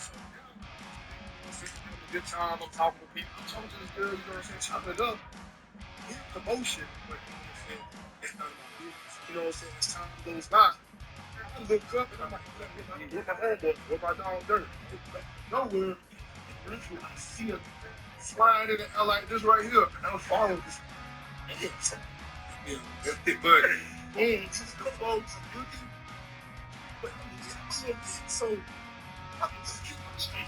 So now, I'm having a good time. I'm talking to people. I'm talking to this girl, you know what I'm saying? Chopping it up. Hit promotion, but you know what I'm saying? It's none of my business. You know what I'm saying? As time goes by, I look up and I'm like, where my homeboy? Where my dog Dirt? Nowhere. Literally, I see him flying in the air like this right here. And I'm following this. Yeah, but boom, just the folks looking. But so I can just keep my street.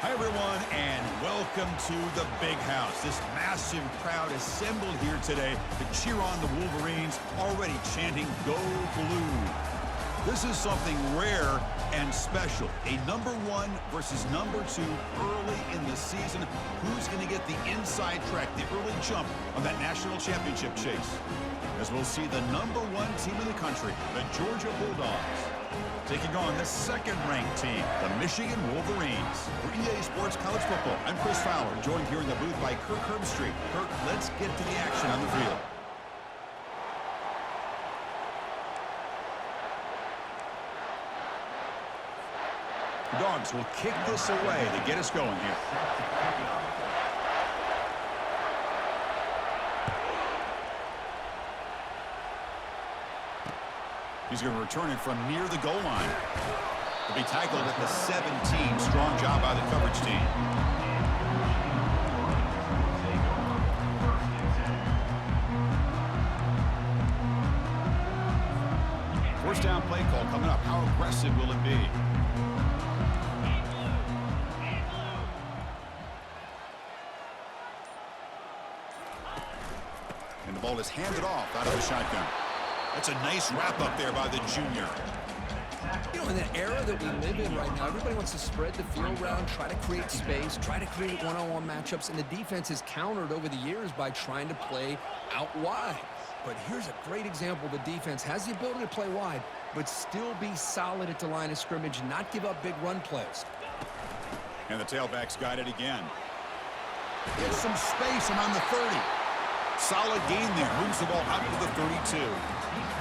Hi, everyone, and welcome to the Big House. This massive crowd assembled here today to cheer on the Wolverines, already chanting, "Go Blue." This is something rare and special. A #1 versus #2 early in the season. Who's going to get the inside track, the early jump on that national championship chase? As we'll see the #1 team in the country, the Georgia Bulldogs, taking on the second-ranked team, the Michigan Wolverines. For EA Sports College Football, I'm Chris Fowler, joined here in the booth by Kirk Herbstreit. Kirk, let's get to the action on the field. The Dogs will kick this away to get us going here. He's going to return it from near the goal line. He'll be tackled at the 17. Strong job by the coverage team. First down play call coming up. How aggressive will it be? And the ball is handed off out of the shotgun. That's a nice wrap-up there by the junior. You know, in the era that we live in right now, everybody wants to spread the field around, try to create space, try to create one-on-one matchups, and the defense is countered over the years by trying to play out wide. But here's a great example. The defense has the ability to play wide, but still be solid at the line of scrimmage, not give up big run plays. And the tailback's got it again. Gets some space around the 30. Solid gain there. Moves the ball out to the 32.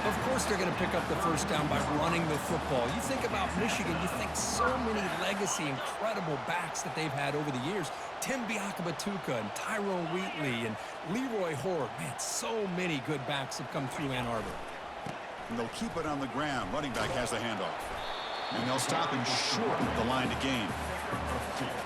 Of course they're going to pick up the first down by running the football. You think about Michigan, you think so many legacy, incredible backs that they've had over the years. Tim Biakabatuka and Tyrone Wheatley and Leroy Horde. Man, so many good backs have come through Ann Arbor. And they'll keep it on the ground. Running back has the handoff. And they'll stop him short of the line to gain.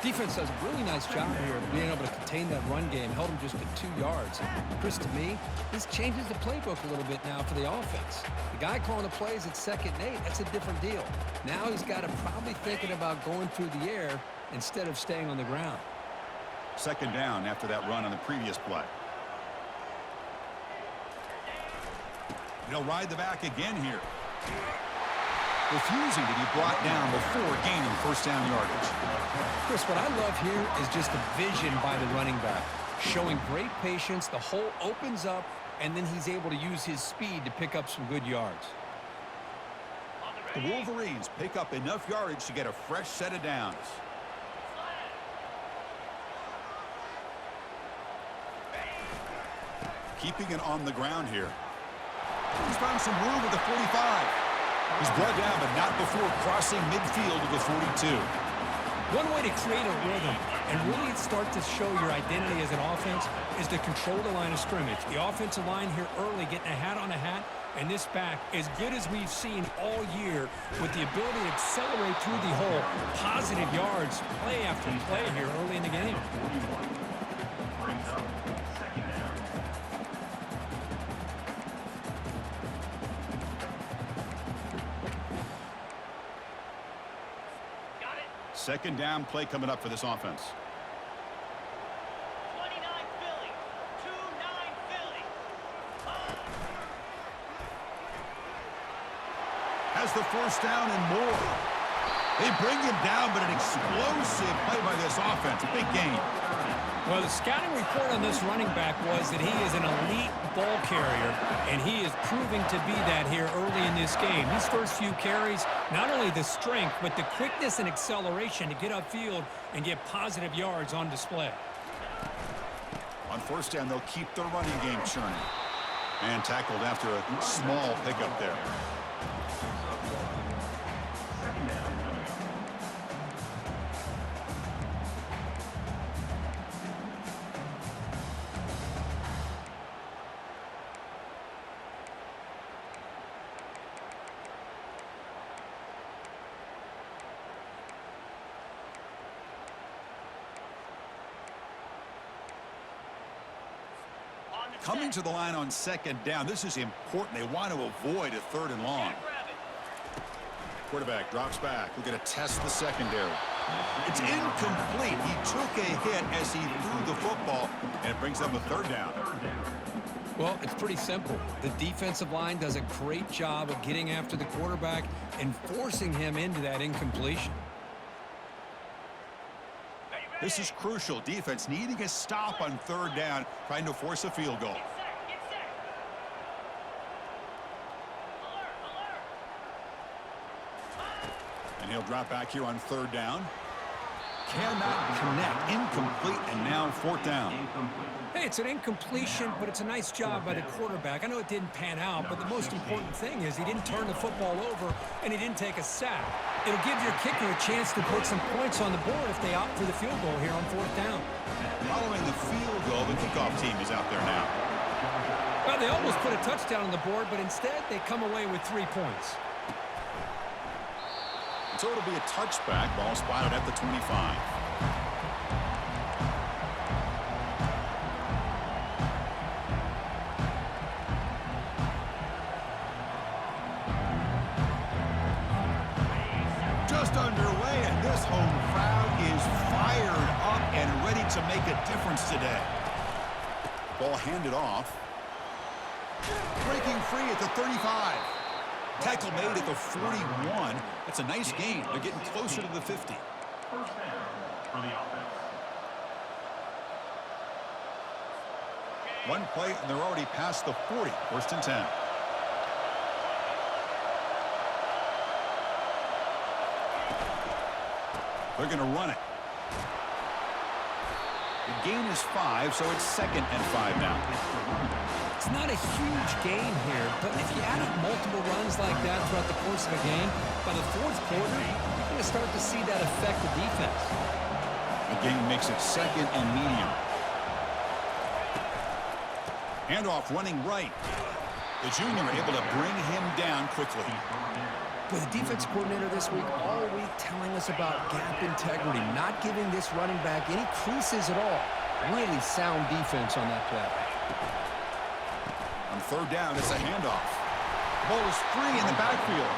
Defense does a really nice job here of being able to contain that run game. Held him just at 2 yards. Chris, to me, this changes the playbook a little bit now for the offense. The guy calling the plays at 2nd and 8, that's a different deal. Now he's got to probably thinking about going through the air instead of staying on the ground. Second down after that run on the previous play. They'll ride the back again here. Refusing to be brought down before gaining first down yardage. Chris, what I love here is just the vision by the running back. Showing great patience, the hole opens up, and then he's able to use his speed to pick up some good yards. The Wolverines pick up enough yardage to get a fresh set of downs. Keeping it on the ground here. He's found some room at the 45. He's brought down, but not before crossing midfield to the 42. One way to create a rhythm and really start to show your identity as an offense is to control the line of scrimmage. The offensive line here early getting a hat on a hat, and this back, as good as we've seen all year, with the ability to accelerate through the hole, positive yards, play after play here early in the game. Second down play coming up for this offense. 29 Philly, 2-9 Philly. Has the first down and more. They bring him down, but an explosive play by this offense. Big gain. Well, the scouting report on this running back was that he is an elite ball carrier, and he is proving to be that here early in this game. These first few carries, not only the strength, but the quickness and acceleration to get upfield and get positive yards on display. On first down, they'll keep their running game churning. And tackled after a small pickup there. Coming to the line on second down. This is important. They want to avoid a 3rd and long. Quarterback drops back. We're going to test the secondary. It's incomplete. He took a hit as he threw the football, and it brings up a third down. Well, it's pretty simple. The defensive line does a great job of getting after the quarterback and forcing him into that incompletion. This is crucial. Defense needing a stop on third down, trying to force a field goal. Get set. Alert. And he'll drop back here on third down. Cannot connect. Incomplete, and now fourth down. Hey, it's an incompletion, but it's a nice job by the quarterback. I know it didn't pan out, but the most important thing is he didn't turn the football over and he didn't take a sack. It'll give your kicker a chance to put some points on the board if they opt for the field goal here on fourth down. Following the field goal, the kickoff team is out there now. Well, they almost put a touchdown on the board, but instead they come away with 3 points. So it'll be a touchback. Ball spotted at the 25. Just underway, and this home crowd is fired up and ready to make a difference today. Ball handed off. Breaking free at the 35. Tackle made at the 41. That's a nice gain. They're getting closer to the 50. First down for the offense. One play, and they're already past the 40. First and 10. They're going to run it. The gain is 5, so it's 2nd and 5 now. It's not a huge gain here, but if you add up multiple runs like that throughout the course of a game, by the fourth quarter, you're going to start to see that affect the defense. The gain makes it 2nd and medium. Handoff running right. The junior able to bring him down quickly. With the defense coordinator this week, all week telling us about gap integrity, not giving this running back any creases at all. Really sound defense on that play. On third down, it's a handoff. The ball is free in the backfield.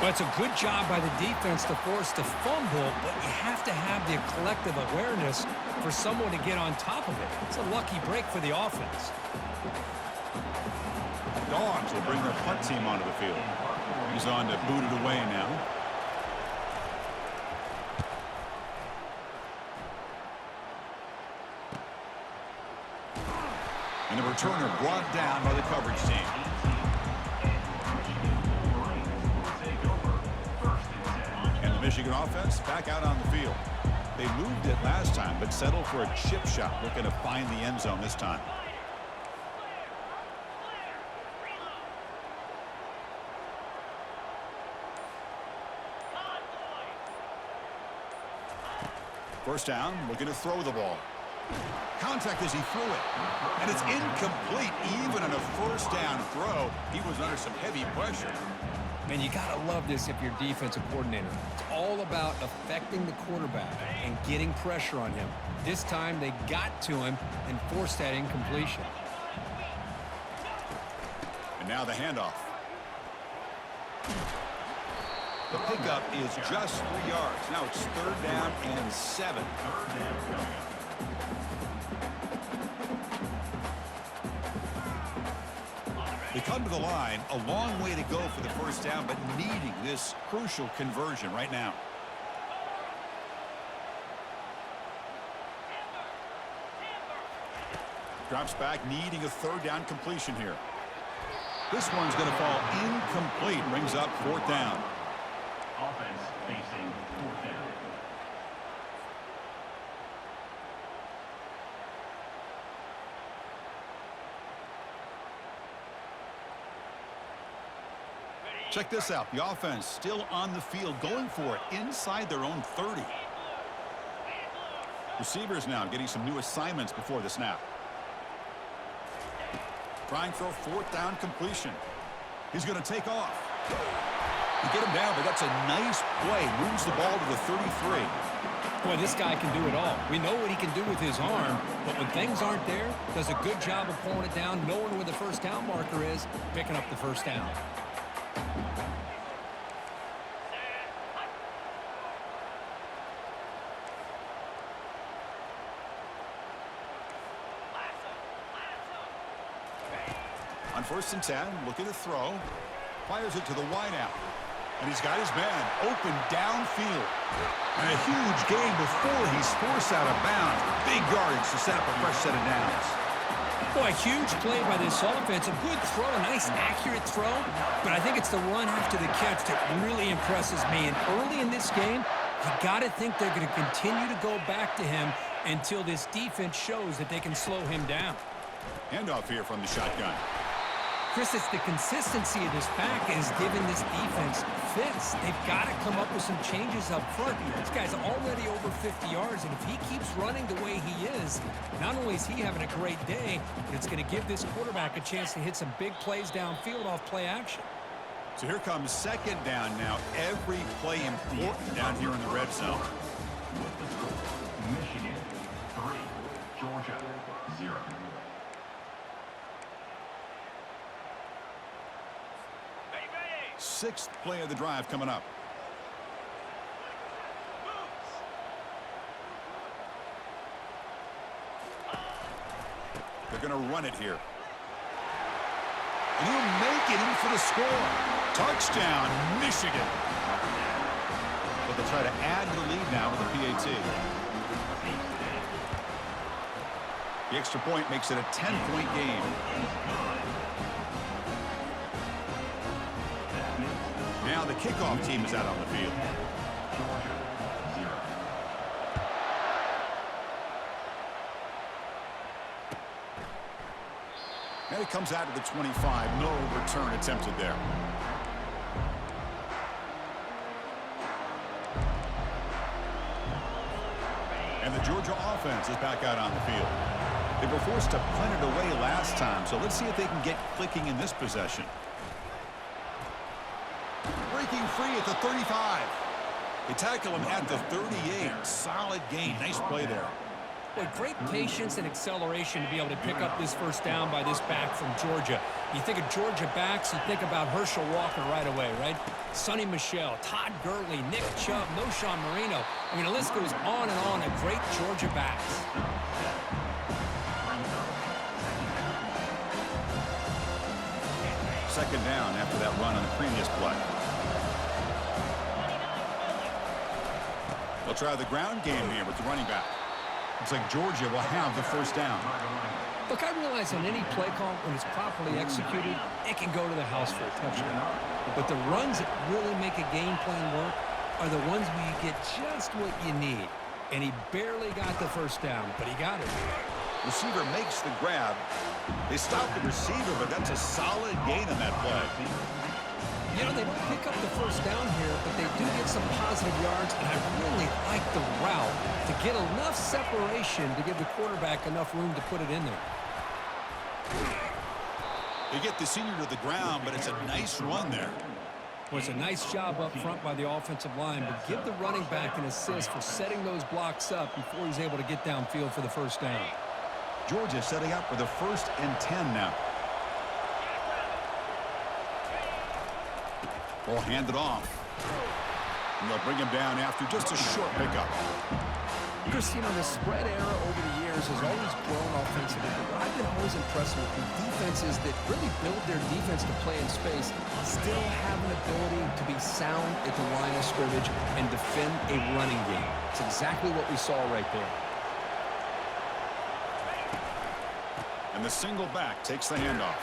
Well, it's a good job by the defense to force the fumble, but you have to have the collective awareness for someone to get on top of it. It's a lucky break for the offense. The Dogs will bring their punt team onto the field. He's on to boot it away now. And the returner brought down by the coverage team. And the Michigan offense back out on the field. They moved it last time, but settled for a chip shot, looking to find the end zone this time. First down, looking to throw the ball. Contact as he threw it. And it's incomplete. Even on a first down throw, he was under some heavy pressure. And you got to love this if you're defensive coordinator. It's all about affecting the quarterback and getting pressure on him. This time they got to him and forced that incompletion. And now the handoff. The pickup is just 3 yards. Now it's third down and 7. They come to the line, a long way to go for the first down, but needing this crucial conversion right now. Drops back, needing a third down completion here. This one's going to fall incomplete. Brings up fourth down. Offense facing fourth down. Check this out. The offense still on the field, going for it inside their own 30. Receivers now getting some new assignments before the snap. Trying for a fourth down completion. He's going to take off. You get him down, but that's a nice play. Moves the ball to the 33. Boy, this guy can do it all. We know what he can do with his arm, but when things aren't there, does a good job of pulling it down, knowing where the first down marker is, picking up the first down. On 1st and 10, looking to throw. Fires it to the wideout. And he's got his man open downfield. And a huge gain before he's forced out of bounds. Big yardage to set up a fresh set of downs. Boy, huge play by this offense. A good throw, a nice accurate throw. But I think it's the run after the catch that really impresses me. And early in this game, you got to think they're going to continue to go back to him until this defense shows that they can slow him down. Handoff here from the shotgun. Chris, it's the consistency of this back is giving this defense fits. They've got to come up with some changes up front. This guy's already over 50 yards, and if he keeps running the way he is, not only is he having a great day, but it's going to give this quarterback a chance to hit some big plays downfield off play action. So here comes 2nd down now. Every play important down here in the red zone. Michigan 3, Georgia 0. 6th play of the drive coming up. They're going to run it here. And he'll make it in for the score. Touchdown, Michigan. But they'll try to add to the lead now with the PAT. The extra point makes it a 10-point game. Now the kickoff team is out on the field. And it comes out to the 25. No return attempted there. And the Georgia offense is back out on the field. They were forced to punt it away last time, so let's see if they can get clicking in this possession. Breaking free at the 35. They tackle him at the 38. Solid gain. Nice play there. Boy, great patience and acceleration to be able to pick up this first down by this back from Georgia. You think of Georgia backs, you think about Herschel Walker right away, right? Sonny Michel, Todd Gurley, Nick Chubb, Knowshon Moreno. I mean, the list goes on and on of great Georgia backs. Second down after that run on the previous play. They'll try the ground game here with the running back. Looks like Georgia will have the first down. Look, I realize on any play call, when it's properly executed, it can go to the house for a touchdown. But the runs that really make a game plan work are the ones where you get just what you need. And he barely got the first down, but he got it. Receiver makes the grab. They stop the receiver, but that's a solid gain on that play. You know, they don't pick up the first down here, but they do get some positive yards, and I really like the route to get enough separation to give the quarterback enough room to put it in there. They get the senior to the ground, but it's a nice run there. Well, it's a nice job up front by the offensive line, but give the running back an assist for setting those blocks up before he's able to get downfield for the first down. Georgia setting up for the 1st and 10 now. Ball handed off. And they'll bring him down after just a short pickup. Chris, you know, the spread era over the years has always grown offensively, but what I've been always impressed with defenses that really build their defense to play in space still have an ability to be sound at the line of scrimmage and defend a running game. It's exactly what we saw right there. And the single back takes the handoff.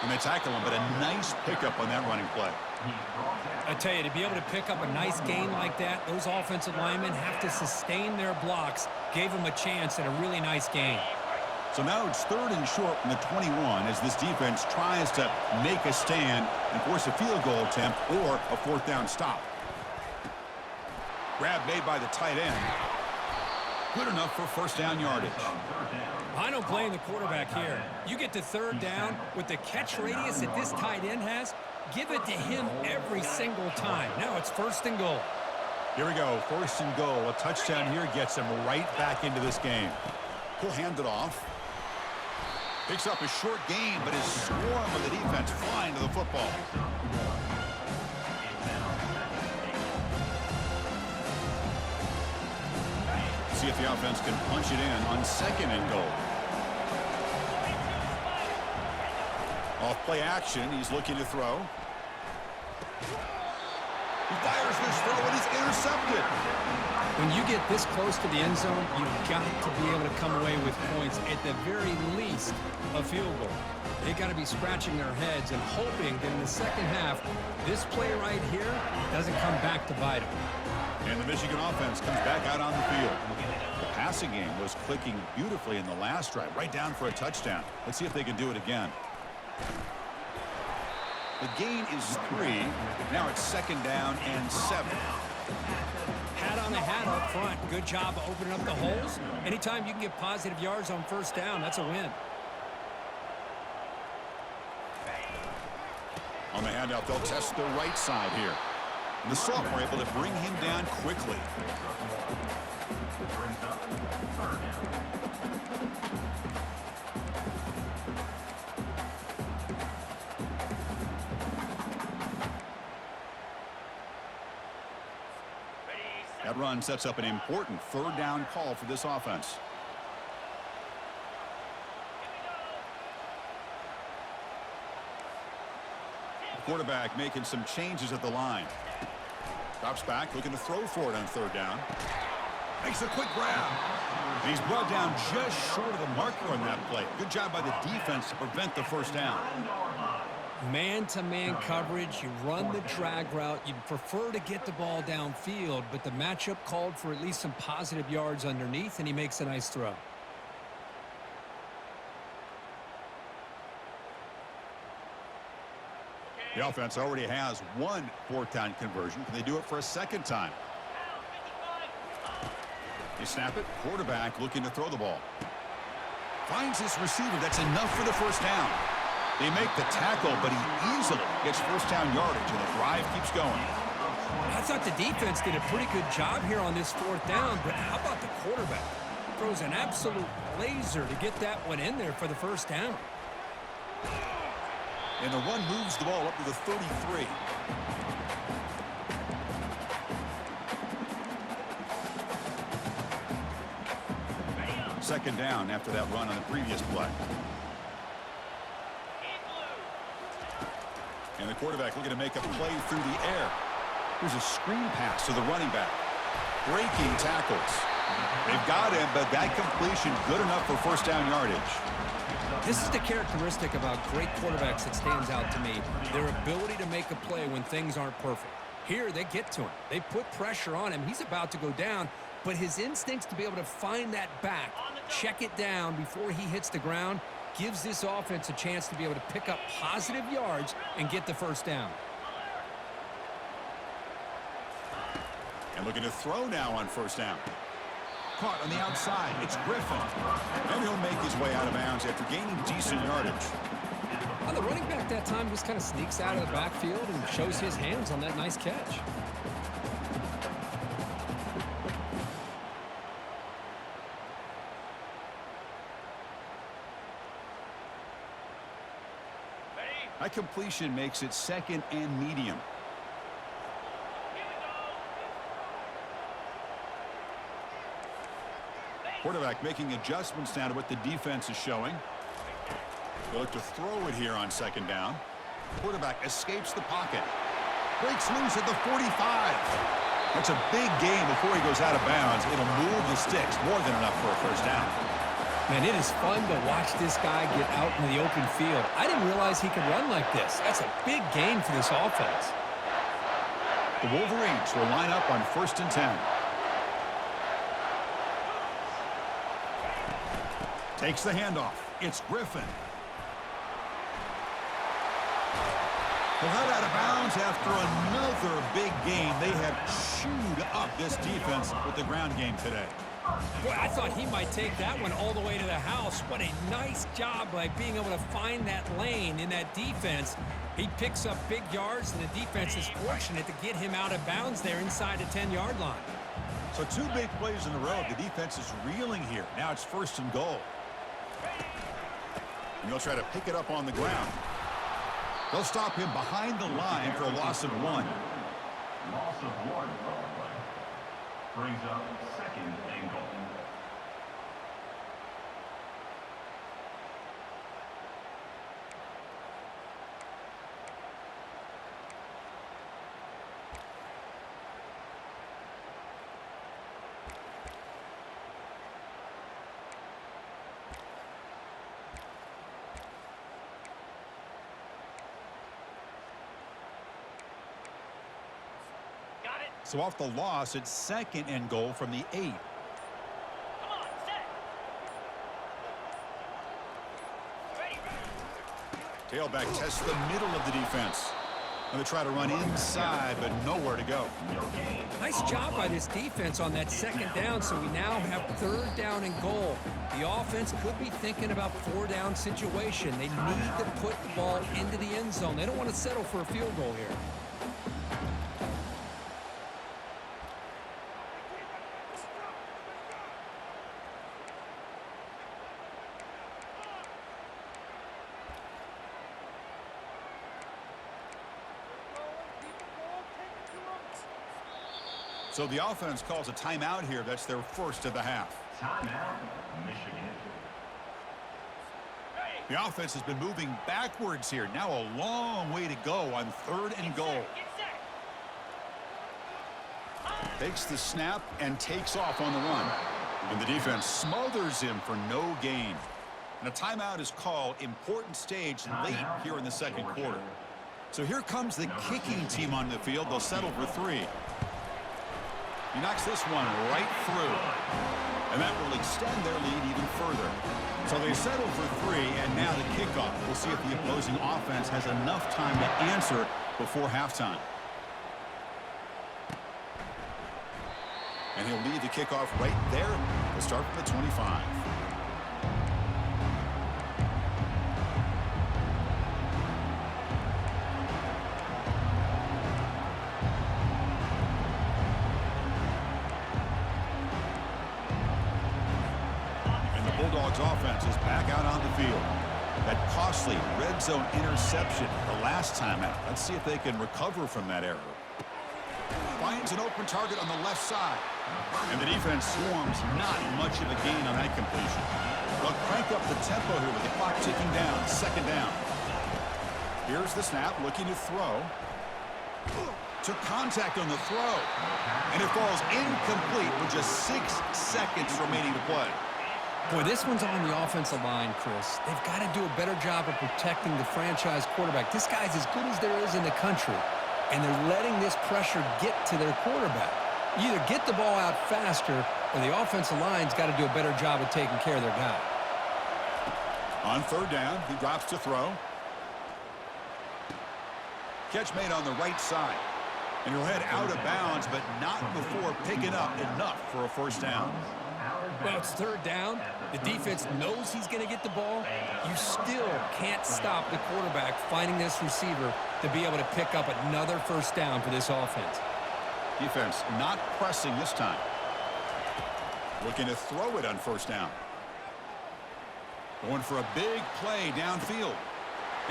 And they tackle him, but a nice pickup on that running play. I tell you, to be able to pick up a nice gain like that, those offensive linemen have to sustain their blocks. Gave them a chance at a really nice gain. So now it's 3rd and short from the 21 as this defense tries to make a stand and force a field goal attempt or a 4th down stop. Grab made by the tight end. Good enough for first down yardage. I don't blame the quarterback here. You get to 3rd down with the catch radius that this tight end has, give it to him every single time. Now it's 1st and goal. Here we go, 1st and goal. A touchdown here gets him right back into this game. He'll hand it off. Picks up a short gain, but his swarm of the defense flying to the football. See if the offense can punch it in on 2nd and goal. Off play action, he's looking to throw. He fires this throw and it's intercepted. When you get this close to the end zone, you've got to be able to come away with points, at the very least a field goal. They got to be scratching their heads and hoping that in the second half, this play right here doesn't come back to bite them. And the Michigan offense comes back out on the field. The passing game was clicking beautifully in the last drive, right down for a touchdown. Let's see if they can do it again. The gain is 3. Now it's 2nd down and 7. Hat on the hat up front. Good job of opening up the holes. Anytime you can get positive yards on first down, that's a win. On the handout, they'll test the right side here. And the sophomore able to bring him down quickly. Brings up 3rd down. That run sets up an important 3rd down call for this offense. The quarterback making some changes at the line. Drops back, looking to throw for it on 3rd down. Makes a quick grab. And he's brought down just short of the marker on that play. Good job by the defense to prevent the 1st down. Man-to-man coverage, you run the drag route. You'd prefer to get the ball downfield, but the matchup called for at least some positive yards underneath, and he makes a nice throw. The offense already has 1 4th down conversion. Can they do it for a 2nd time? They snap it. Quarterback looking to throw the ball. Finds his receiver. That's enough for the 1st down. They make the tackle, but he easily gets 1st down yardage, and the drive keeps going. I thought the defense did a pretty good job here on this 4th down, but how about the quarterback? Throws an absolute laser to get that one in there for the 1st down. And the run moves the ball up to the 33. Second down after that run on the previous play. And the quarterback looking to make a play through the air. Here's a screen pass to the running back. Breaking tackles. They've got him, but that completion good enough for 1st down yardage. This is the characteristic about great quarterbacks that stands out to me. Their ability to make a play when things aren't perfect. Here, they get to him. They put pressure on him. He's about to go down, but his instincts to be able to find that back, check it down before he hits the ground, gives this offense a chance to be able to pick up positive yards and get the 1st down. And looking to throw now on 1st down. Caught on the outside. It's Griffin. And he'll make his way out of bounds after gaining decent yardage. The running back that time just kind of sneaks out of the backfield and shows his hands on that nice catch. That completion makes it 2nd and medium. Quarterback making adjustments now to what the defense is showing. They look to throw it here on 2nd down. Quarterback escapes the pocket. Breaks loose at the 45. That's a big gain before he goes out of bounds. It'll move the sticks. More than enough for a 1st down. Man, it is fun to watch this guy get out in the open field. I didn't realize he could run like this. That's a big gain for this offense. The Wolverines will line up on 1st and 10. Takes the handoff. It's Griffin. They'll head out of bounds after another big game. They have chewed up this defense with the ground game today. Boy, I thought he might take that one all the way to the house. What a nice job by being able to find that lane in that defense. He picks up big yards, and the defense is fortunate to get him out of bounds there inside the 10-yard line. So 2 big plays in a row. The defense is reeling here. Now it's 1st and goal. And they'll try to pick it up on the ground. They'll stop him behind the line for a loss of 1. Loss of 1 play. Brings up 2nd and goal. So off the loss, it's 2nd and goal from the 8. Come on, set. Ready, ready. Tailback tests the middle of the defense. And they try to run inside, but nowhere to go. Nice job by this defense on that 2nd down, so we now have 3rd down and goal. The offense could be thinking about 4-down situation. They need to put the ball into the end zone. They don't want to settle for a field goal here. So the offense calls a timeout here. That's their first of the half. Timeout, Michigan. The offense has been moving backwards here. Now a long way to go on 3rd and goal. Get set. Takes the snap and takes off on the run. And the defense smothers him for no gain. And a timeout is called. Important stage late here in the 2nd quarter. So here comes the kicking team on the field. They'll settle for 3. He knocks this one right through. And that will extend their lead even further. So they settle for 3, and now the kickoff. We'll see if the opposing offense has enough time to answer before halftime. And he'll lead the kickoff right there to start from the 25. Bulldogs offense is back out on the field. That costly red zone interception the last time out. Let's see if they can recover from that error. Finds an open target on the left side. And the defense swarms not much of a gain on that completion. They'll crank up the tempo here with the clock ticking down. 2nd down. Here's the snap, looking to throw. Took contact on the throw. And it falls incomplete with just 6 seconds remaining to play. Boy, this one's on the offensive line, Chris. They've got to do a better job of protecting the franchise quarterback. This guy's as good as there is in the country, and they're letting this pressure get to their quarterback. You either get the ball out faster, or the offensive line's got to do a better job of taking care of their guy. On 3rd down, he drops to throw. Catch made on the right side. And he'll head out of bounds, but not before picking up enough for a 1st down. Well, it's 3rd down. The defense knows he's going to get the ball. You still can't stop the quarterback finding this receiver to be able to pick up another 1st down for this offense. Defense not pressing this time. Looking to throw it on 1st down. Going for a big play downfield.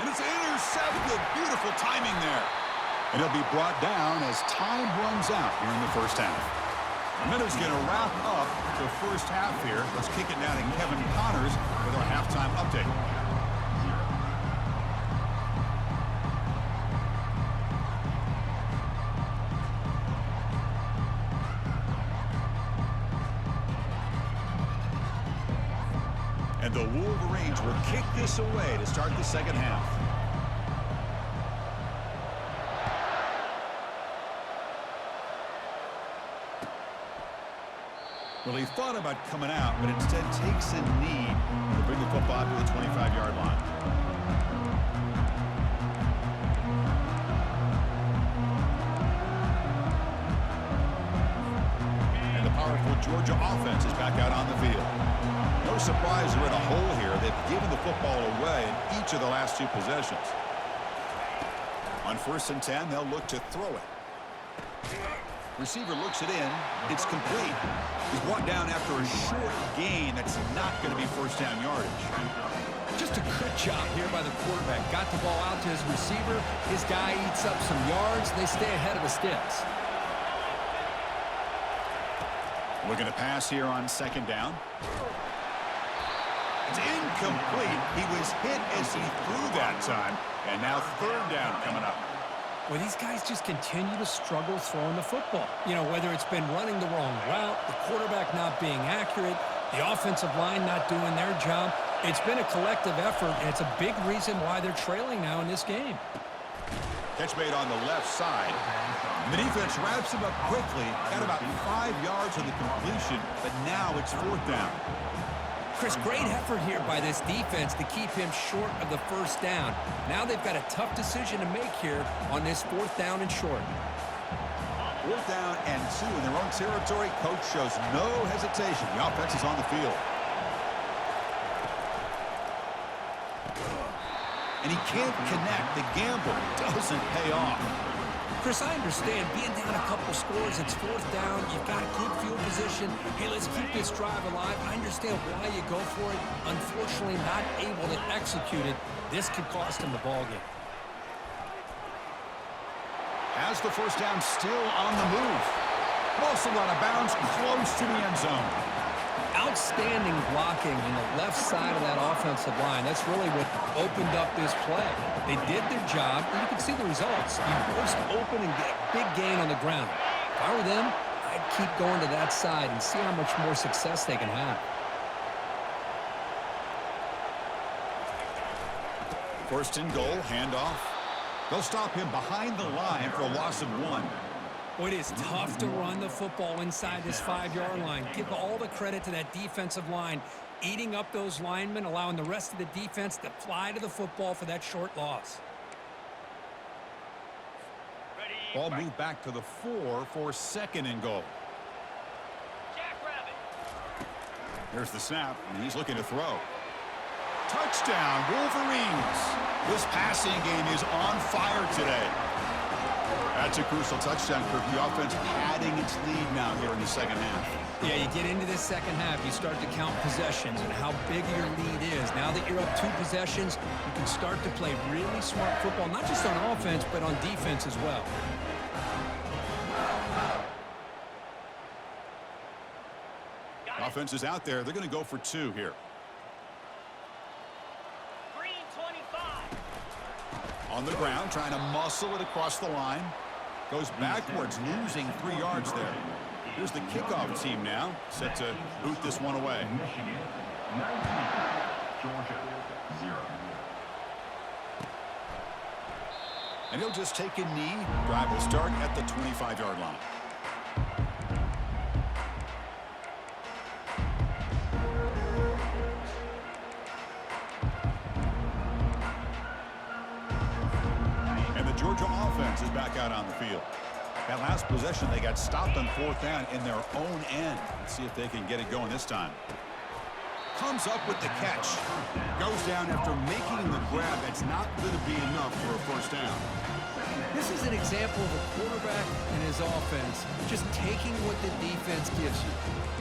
And it's intercepted. Beautiful timing there. And he'll be brought down as time runs out here in the 1st half. And then it's going to wrap up the 1st half here. Let's kick it down to Kevin Connors with our halftime update. And the Wolverines will kick this away to start the 2nd half. Well, he thought about coming out, but instead takes a knee to bring the football to the 25-yard line. And the powerful Georgia offense is back out on the field. No surprise they're in a hole here. They've given the football away in each of the last 2 possessions. On 1st and 10, they'll look to throw it. Receiver looks it in. It's complete. He's brought down after a short gain. That's not going to be 1st down yardage. Just a good job here by the quarterback. Got the ball out to his receiver. His guy eats up some yards. They stay ahead of the sticks. Looking to pass here on 2nd down. It's incomplete. He was hit as he threw that time. And now 3rd down coming up. Well, these guys just continue to struggle throwing the football. You know, whether it's been running the wrong route, the quarterback not being accurate, the offensive line not doing their job. It's been a collective effort, and it's a big reason why they're trailing now in this game. Catch made on the left side. And the defense wraps him up quickly. Got about 5 yards on the completion, but now it's 4th down. Chris, great effort here by this defense to keep him short of the 1st down. Now they've got a tough decision to make here on this 4th down and short. 4th down and 2 in their own territory. Coach shows no hesitation. The offense is on the field. And he can't connect. The gamble doesn't pay off. Chris, I understand being down a couple scores, it's 4th down, you've got good field position. Hey, let's keep this drive alive. I understand why you go for it. Unfortunately, not able to execute it. This could cost him the ball game. Has the 1st down still on the move. Muscle out of bounds, close to the end zone. Outstanding blocking on the left side of that offensive line. That's really what opened up this play. They did their job, and you can see the results. You burst open and get a big gain on the ground. If I were them, I'd keep going to that side and see how much more success they can have. 1st and goal, handoff. They'll stop him behind the line for a loss of 1. Boy, it is tough to run the football inside this 5-yard line. Give all the credit to that defensive line, eating up those linemen, allowing the rest of the defense to fly to the football for that short loss. Ready, Ball moved back to the 4 for 2nd and goal. Jackrabbit. Here's the snap, and he's looking to throw. Touchdown, Wolverines. This passing game is on fire today. That's a crucial touchdown, Kirk. The offense padding its lead now here in the 2nd half. Yeah, you get into this 2nd half, you start to count possessions and how big your lead is. Now that you're up 2 possessions, you can start to play really smart football, not just on offense, but on defense as well. Offense is out there. They're going to go for 2 here. Green 25. On the ground, trying to muscle it across the line. Goes backwards, losing 3 yards there. Here's the kickoff team now, set to boot this one away. Michigan 19, Georgia 0. And he'll just take a knee. Drive will start at the 25-yard line. And the Georgia offense is back out on the field. That last possession, they got stopped on 4th down in their own end. Let's see if they can get it going this time. Comes up with the catch. Goes down after making the grab. That's not going to be enough for a 1st down. This is an example of a quarterback and his offense just taking what the defense gives you.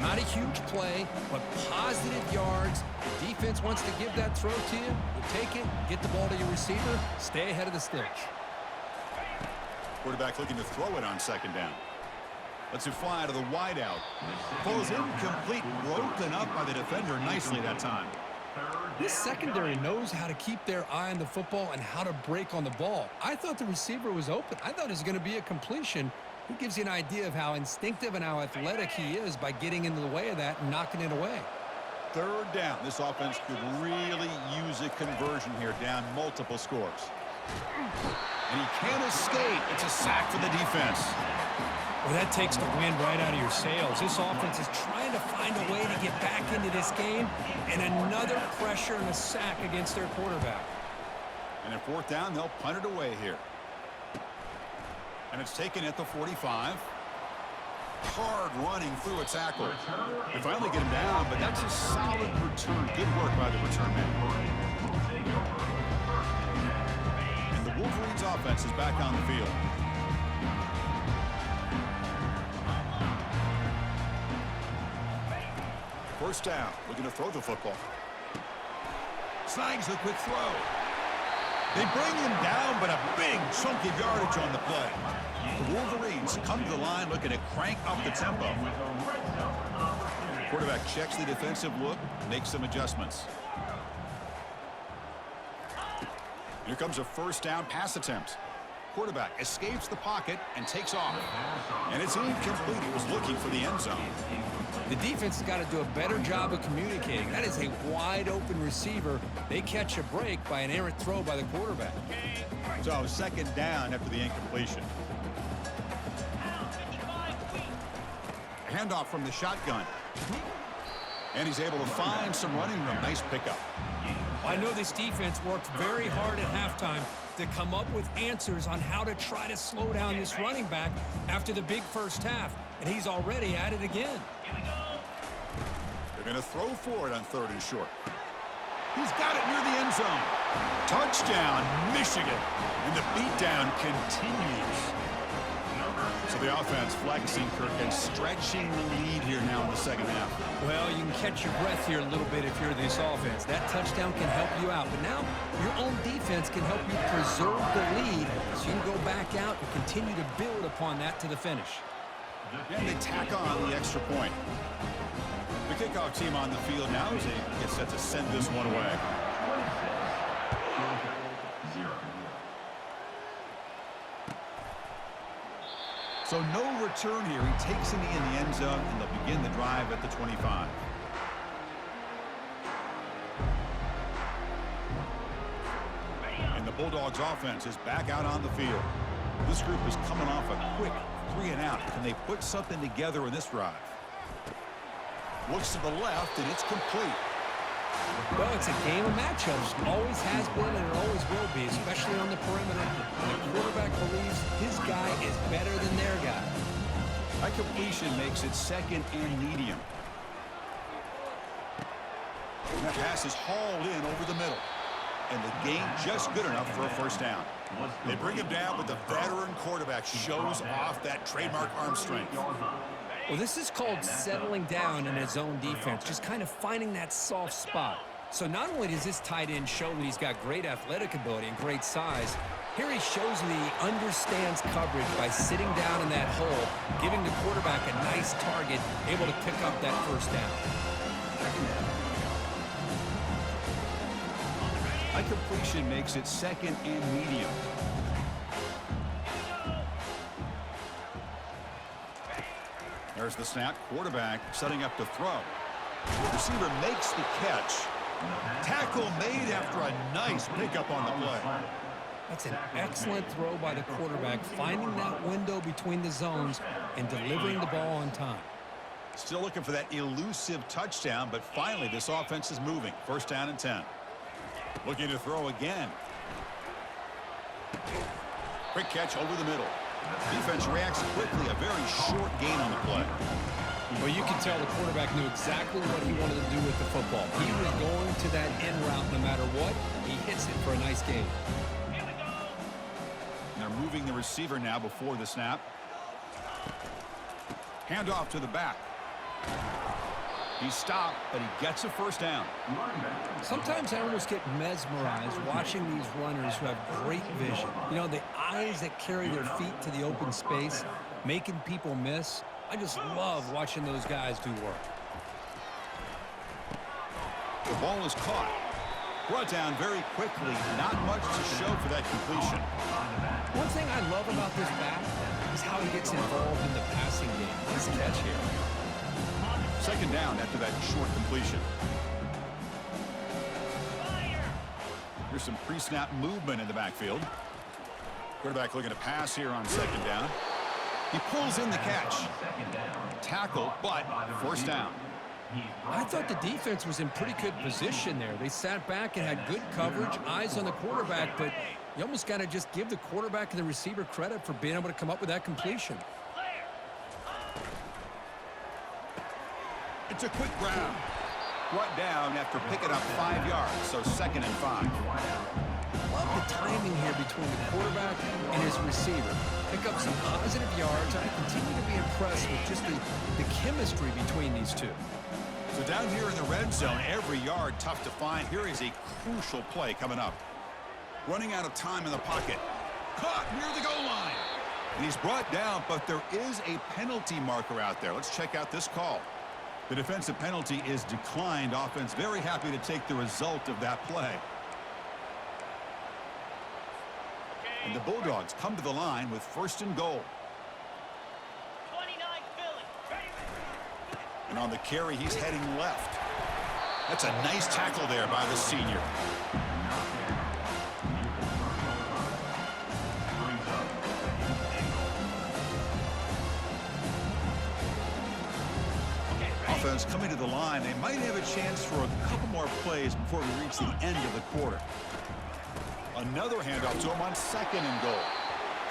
Not a huge play, but positive yards. The defense wants to give that throw to you. You take it, get the ball to your receiver, stay ahead of the sticks. Quarterback looking to throw it on 2nd down. Lets it fly to the wideout. Falls incomplete, broken up by the defender nicely that time. This secondary knows how to keep their eye on the football and how to break on the ball. I thought the receiver was open. I thought it was going to be a completion. He gives you an idea of how instinctive and how athletic he is by getting into the way of that and knocking it away. 3rd down. This offense could really use a conversion here, down multiple scores. And he can't escape. It's a sack for the defense. Well, that takes the wind right out of your sails. This offense is trying to find a way to get back into this game, and another pressure and a sack against their quarterback. And at 4th down, they'll punt it away here. And it's taken at the 45. Hard running through a tackle. They finally get him down, but that's a solid return. Good work by the return man. And the Wolverines offense is back on the field. First down, looking to throw the football. Snags the quick throw. They bring him down, but a big chunk of yardage on the play. The Wolverines come to the line looking to crank up the tempo. Quarterback checks the defensive look, makes some adjustments. Here comes a 1st down pass attempt. Quarterback escapes the pocket and takes off. And it's incomplete. He was looking for the end zone. The defense has got to do a better job of communicating. That is a wide open receiver. They catch a break by an errant throw by the quarterback. So second down after the incompletion. Pound 55 feet. Handoff from the shotgun. And he's able to find some running room. Nice pickup. I know this defense worked very hard at halftime to come up with answers on how to try to slow down this running back after the big first half, and he's already at it again. Here we go. They're going to throw for it on 3rd and short. He's got it near the end zone. Touchdown, Michigan. And the beatdown continues. So the offense flexing, Kirk, and stretching the lead here now in the second half. Well, you can catch your breath here a little bit if you're this offense. That touchdown can help you out, but now your own defense can help you preserve the lead so you can go back out and continue to build upon that to the finish. And they tack on the extra point. The kickoff team on the field now as they get set to send this one away. 0. So no return here. He takes it in the end zone, and they'll begin the drive at the 25. And the Bulldogs offense is back out on the field. This group is coming off a quick 3-and-out. Can they put something together in this drive? Looks to the left, and it's complete. Well, it's a game of matchups. Always has been and it always will be, especially on the perimeter. And the quarterback believes his guy is better than their guy. That completion makes it 2nd and medium. And that pass is hauled in over the middle. And the gain just good enough for a first down. They bring him down, but the veteran quarterback shows off that trademark arm strength. Well, this is called settling down in his own defense, just kind of finding that soft spot. So not only does this tight end show that he's got great athletic ability and great size, here he shows that he understands coverage by sitting down in that hole, giving the quarterback a nice target, able to pick up that first down. That completion makes it 2nd and medium. There's the snap. Quarterback setting up to throw. Receiver makes the catch. Tackle made after a nice pickup on the play. That's an excellent throw by the quarterback, finding that window between the zones and delivering the ball on time. Still looking for that elusive touchdown, but finally this offense is moving. 1st down and 10. Looking to throw again. Quick catch over the middle. Defense reacts quickly. A very short gain on the play. Well, you can tell the quarterback knew exactly what he wanted to do with the football. He was going to that end route no matter what. He hits it for a nice gain. Here we go. And they're moving the receiver now before the snap. Handoff to the back. He stopped, but he gets a first down. Sometimes I almost get mesmerized watching these runners who have great vision. You know, the eyes that carry their feet to the open space, making people miss. I just love watching those guys do work. The ball is caught. Brought down very quickly. Not much to show for that completion. One thing I love about this back is how he gets involved in the passing game. Nice catch here. 2nd down after that short completion. Here's some pre-snap movement in the backfield. Quarterback looking to pass here on 2nd down. He pulls in the catch. Tackle, but 1st down. I thought the defense was in pretty good position there. They sat back and had good coverage, eyes on the quarterback, but you almost got to just give the quarterback and the receiver credit for being able to come up with that completion. It's a quick grab. Brought down after picking up 5 yards, so 2nd and 5. Love the timing here between the quarterback and his receiver. Pick up some positive yards, and I continue to be impressed with just the chemistry between these two. So down here in the red zone, every yard tough to find. Here is a crucial play coming up. Running out of time in the pocket. Caught near the goal line. And he's brought down, but there is a penalty marker out there. Let's check out this call. The defensive penalty is declined. Offense very happy to take the result of that play. And the Bulldogs come to the line with 1st and goal. 29 Philly. Ready. And on the carry, he's heading left. That's a nice tackle there by the senior. offense coming to the line. They might have a chance for a couple more plays before we reach the end of the quarter. Another handoff to him on 2nd and goal.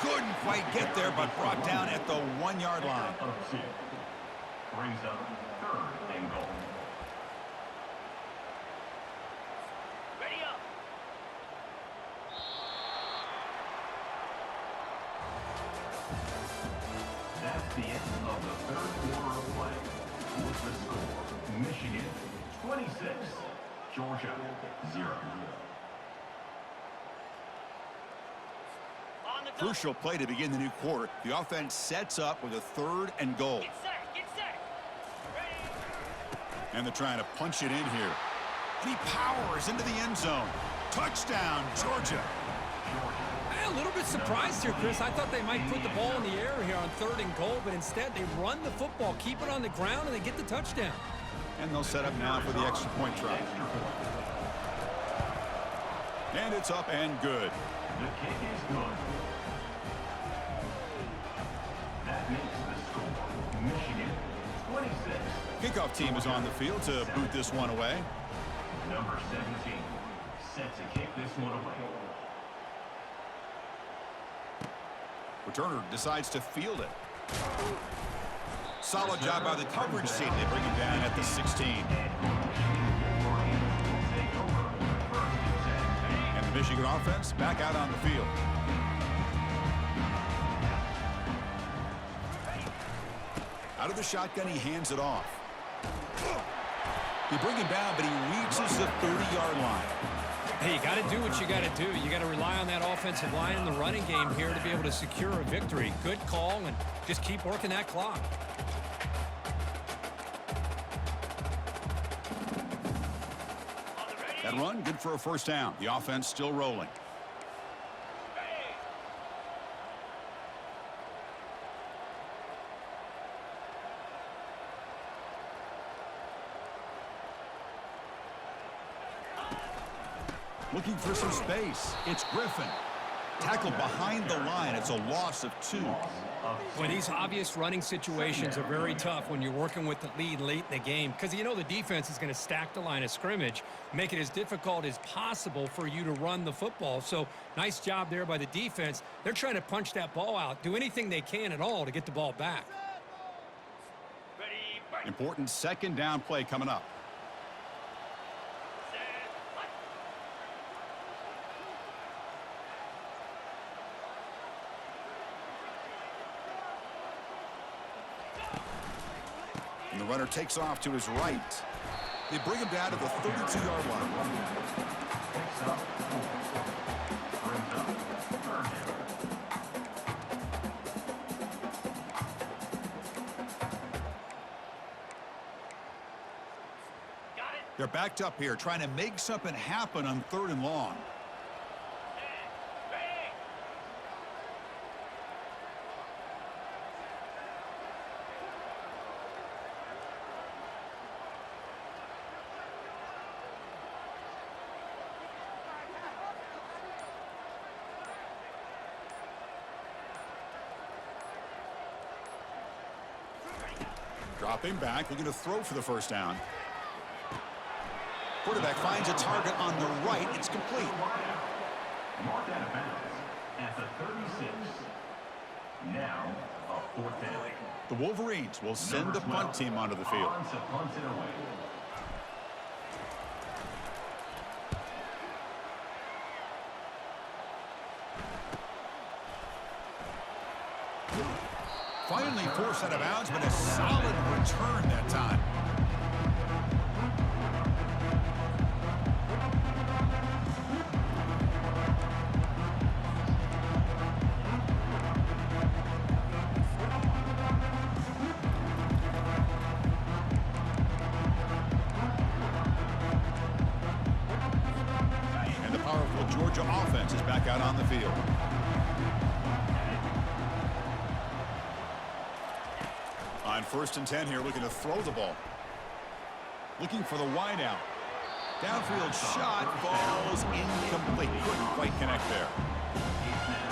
Couldn't quite get there, but brought down at the 1-yard line. Of 2. Brings up 3rd and goal. Ready up. That's the end of the 3rd quarter of play. With the score, Michigan 26, Georgia 0. On the double. Crucial play to begin the new quarter. The offense sets up with a 3rd and goal. Get set. Get set. Ready. And they're trying to punch it in here. And he powers into the end zone. Touchdown, Georgia. A little bit surprised here, Chris. I thought they might put the ball in the air here on 3rd and goal, but instead they run the football, keep it on the ground, and they get the touchdown. And they'll set up now for the extra point try. And it's up and good. The kick is good. That makes the score Michigan 26. Kickoff team is on the field to boot this one away. Number 17 set to kick this one away. Returner decides to field it. Solid job by the coverage team. They bring him down at the 16. And the Michigan offense back out on the field. Out of the shotgun, he hands it off. They bring him down, but he reaches the 30-yard line. Hey, you got to do what you got to do. You got to rely on that offensive line in the running game here to be able to secure a victory. Good call, and just keep working that clock. That run, good for a first down. The offense still rolling. Looking for some space. It's Griffin. Tackled behind the line. It's a loss of 2. Well, these obvious running situations are very tough when you're working with the lead late in the game because you know the defense is going to stack the line of scrimmage, make it as difficult as possible for you to run the football. So nice job there by the defense. They're trying to punch that ball out, do anything they can at all to get the ball back. Ready. Break. Important 2nd down play coming up. Set. Fight. And the runner takes off to his right. They bring him down to the 32-yard line. Picks up 4. Brings up 3rd down. Got it. They're backed up here, trying to make something happen on 3rd and long. Set. Ready. Dropping back, looking to throw for the first down. Quarterback finds a target on the right. It's complete. Marked out of bounds at the 36. Now a 4th down. The Wolverines will send the punt team onto the field. On to punt it away. Finally forced out of bounds, but a solid return that time. And the powerful Georgia offense is back out on the field. On 1st and 10 here, looking to throw the ball. Looking for the wide out. Downfield shot falls incomplete. Couldn't quite connect there.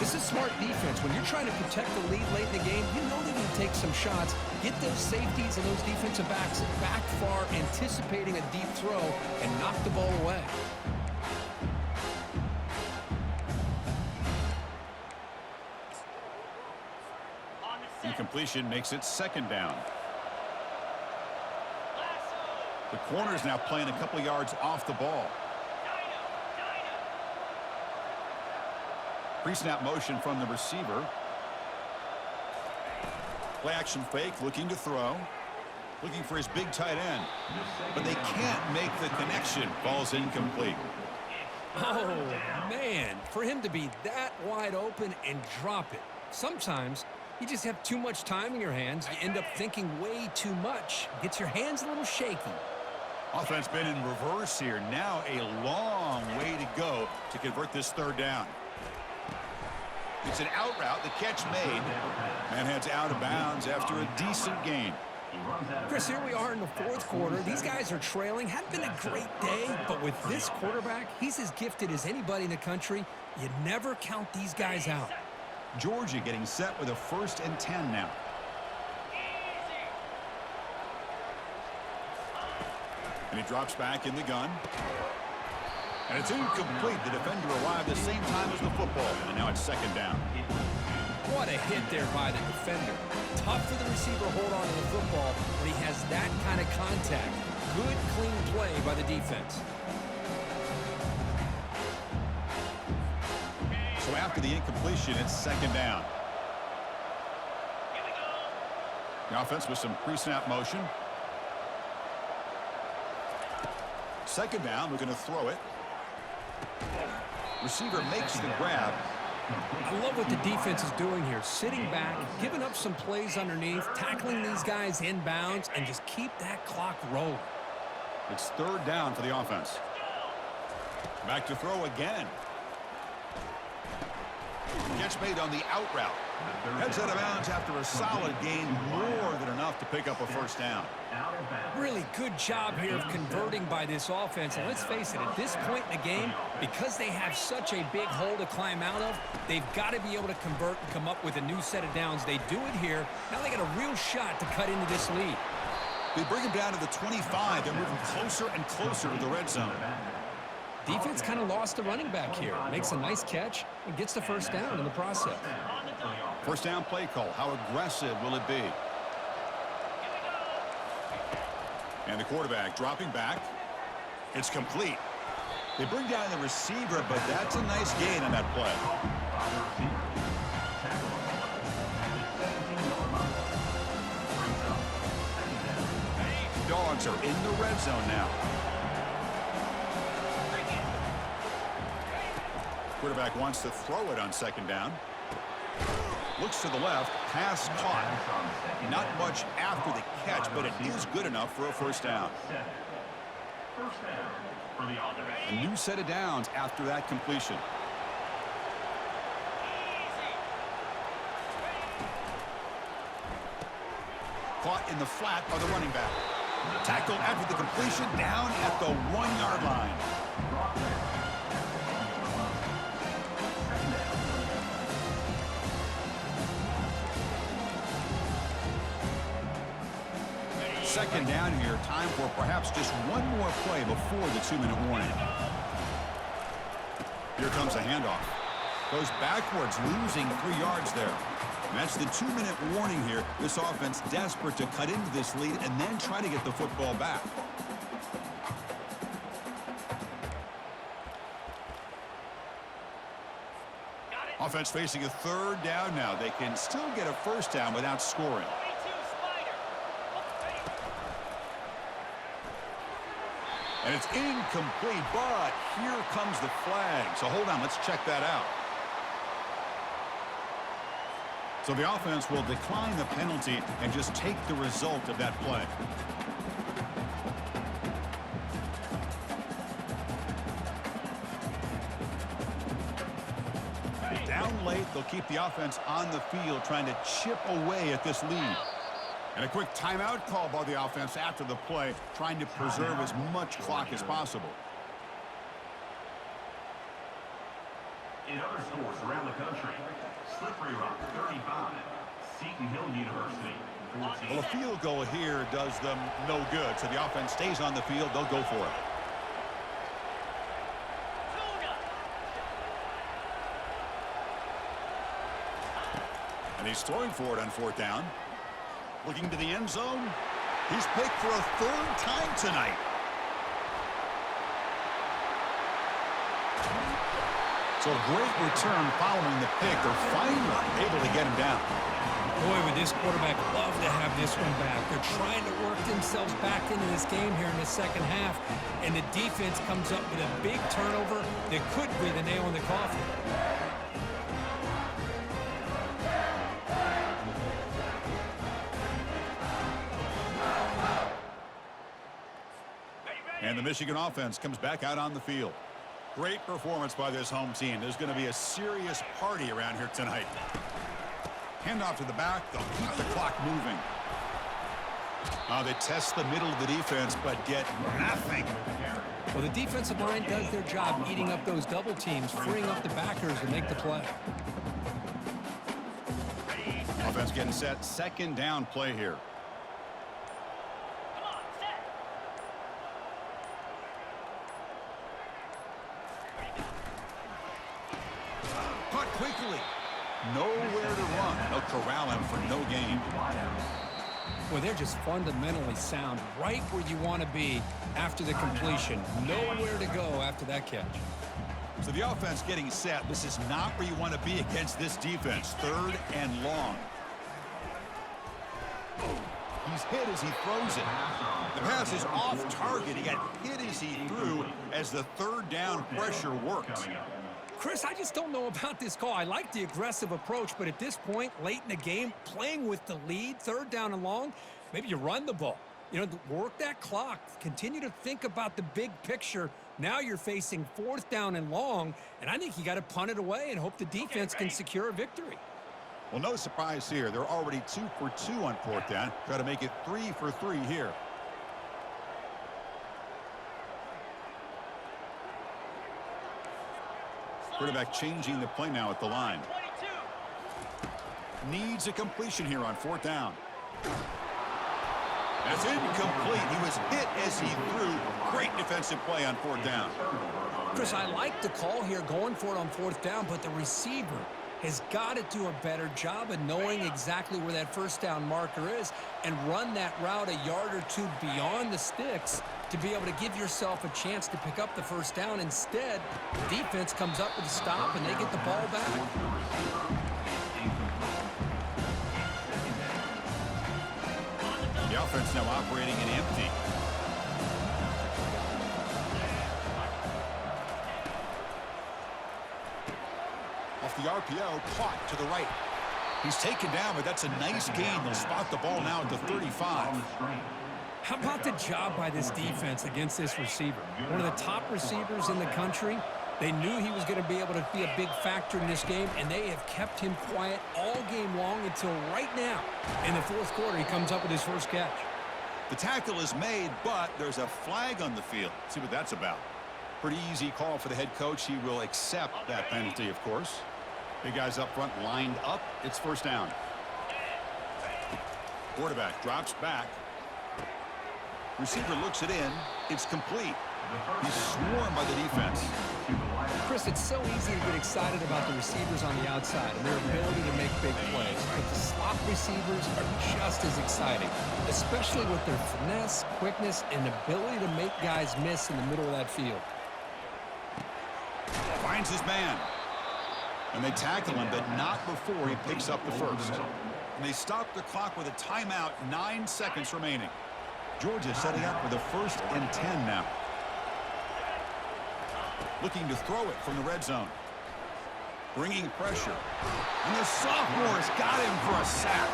This is smart defense. When you're trying to protect the lead late in the game, you know they're going to take some shots, get those safeties and those defensive backs back far, anticipating a deep throw, and knock the ball away. Incompletion makes it second down. The corner's now playing a couple yards off the ball. Pre-snap motion from the receiver. Play action fake, looking to throw. Looking for his big tight end. But they can't make the connection. Ball's incomplete. Oh, man. For him to be that wide open and drop it. Sometimes you just have too much time in your hands. You end up thinking way too much. Gets your hands a little shaky. Offense been in reverse here. Now a long way to go to convert this third down. It's an out route. The catch made. And heads out of bounds after a decent gain. Chris, here we are in the fourth quarter. These guys are trailing. Hadn't been a great day, but with this quarterback, he's as gifted as anybody in the country. You never count these guys out. Georgia getting set with a 1st and 10 now. And he drops back in the gun. And it's incomplete. The defender arrived the same time as the football. And now it's second down. What a hit there by the defender. Tough for the receiver to hold on to the football when he has that kind of contact. Good, clean play by the defense. So after the incompletion, it's second down. The offense with some pre-snap motion. Second down, we're going to throw it. Receiver makes the grab. I love what the defense is doing here. Sitting back, giving up some plays underneath, tackling these guys inbounds, and just keep that clock rolling. It's third down for the offense. Back to throw again. Catch made on the out route. Heads out of bounds after a solid gain, more than enough to pick up a first down. Really good job here of converting by this offense. And let's face it, at this point in the game, because they have such a big hole to climb out of, they've got to be able to convert and come up with a new set of downs. They do it here. Now they got a real shot to cut into this lead. They bring him down to the 25. They're moving closer and closer to the red zone. Defense kind of lost the running back here. Makes a nice catch and gets the first down in the process. First down play call. How aggressive will it be? And the quarterback dropping back. It's complete. They bring down the receiver, but that's a nice gain on that play. Dogs are in the red zone now. Quarterback wants to throw it on second down. Looks to the left. Pass caught. Not much after the catch, but it is good enough for a first down. A new set of downs after that completion. Caught in the flat by the running back. Tackled after the completion, down at the 1-yard line. Second down here. Time for perhaps just one more play before the 2-minute warning. Here comes a handoff. Goes backwards, losing 3 yards there. And that's the 2-minute warning here. This offense desperate to cut into this lead and then try to get the football back. Offense facing a third down now. They can still get a first down without scoring. And it's incomplete, but here comes the flag. So hold on, let's check that out. So the offense will decline the penalty and just take the result of that play. Down late, they'll keep the offense on the field trying to chip away at this lead. And a quick timeout call by the offense after the play, trying to preserve as much clock as possible. In other sports around the country, Seton Hill University. 14. Well, a field goal here does them no good, so the offense stays on the field. They'll go for it. And he's throwing for it on 4th down. Looking to the end zone. He's picked for a 3rd time tonight. So a great return following the pick. They're finally able to get him down. Boy, would this quarterback love to have this one back. They're trying to work themselves back into this game here in the second half, and the defense comes up with a big turnover that could be the nail in the coffin. And the Michigan offense comes back out on the field. Great performance by this home team. There's going to be a serious party around here tonight. Handoff to the back. They'll keep the clock moving. They test the middle of the defense, but get nothing. Well, the defensive line does their job eating up those double teams, freeing up the backers to make the play. Offense getting set. 2nd down play here. Come on, set. Caught quickly. Nowhere to run. They'll corral him for no gain. Well, they're just fundamentally sound, right where you want to be after the completion. Nowhere to go after that catch. So the offense getting set. This is not where you want to be against this defense. 3rd and long. He's hit as he throws it. The pass is off target. He got hit as he threw as the 3rd down pressure worked. Chris, I just don't know about this call. I like the aggressive approach, but at this point, late in the game, playing with the lead, 3rd down and long, maybe you run the ball. You know, work that clock. Continue to think about the big picture. Now you're facing 4th down and long, and I think you got to punt it away and hope the defense can secure a victory. Well, no surprise here. They're already 2 for 2 on 4th down. Try to make it 3 for 3 here. Quarterback changing the play now at the line. 22. Needs a completion here on 4th down. That's incomplete. He was hit as he threw. Great defensive play on 4th down. Chris, I like the call here going for it on 4th down, but the receiver has got to do a better job of knowing exactly where that 1st down marker is and run that route a yard or 2 beyond the sticks to be able to give yourself a chance to pick up the 1st down. Instead, the defense comes up with a stop and they get the ball back. The offense now operating in empty. Off the RPO, caught to the right. He's taken down, but that's a nice gain. They'll spot the ball now at the 35. How about the job by this defense against this receiver? One of the top receivers in the country. They knew he was going to be able to be a big factor in this game, and they have kept him quiet all game long until right now. In the 4th quarter, he comes up with his first catch. The tackle is made, but there's a flag on the field. Let's see what that's about. Pretty easy call for the head coach. He will accept that penalty, of course. Big guys up front lined up. It's 1st down. Quarterback drops back. Receiver looks it in. It's complete. He's swarmed by the defense. Chris, it's so easy to get excited about the receivers on the outside and their ability to make big plays, but the slot receivers are just as exciting, especially with their finesse, quickness, and ability to make guys miss in the middle of that field. Finds his man. And they tackle him, but not before he picks up the 1st. And they stop the clock with a timeout, 9 seconds remaining. Georgia setting up with a 1st and 10 now. Looking to throw it from the red zone. Bringing pressure. And the sophomore's got him for a sack.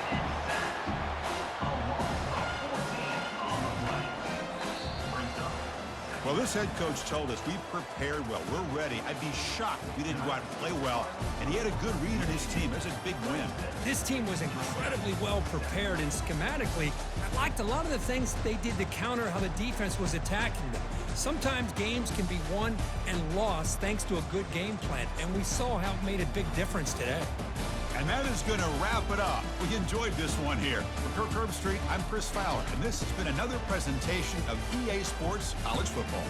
Well, this head coach told us we prepared well. We're ready. I'd be shocked if we didn't go out and play well. And he had a good read on his team. That's a big win. This team was incredibly well prepared, and schematically, I liked a lot of the things they did to counter how the defense was attacking them. Sometimes games can be won and lost thanks to a good game plan, and we saw how it made a big difference today. And that is going to wrap it up. We enjoyed this one here. For Kirk Herbstreit, I'm Chris Fowler, and this has been another presentation of EA Sports College Football.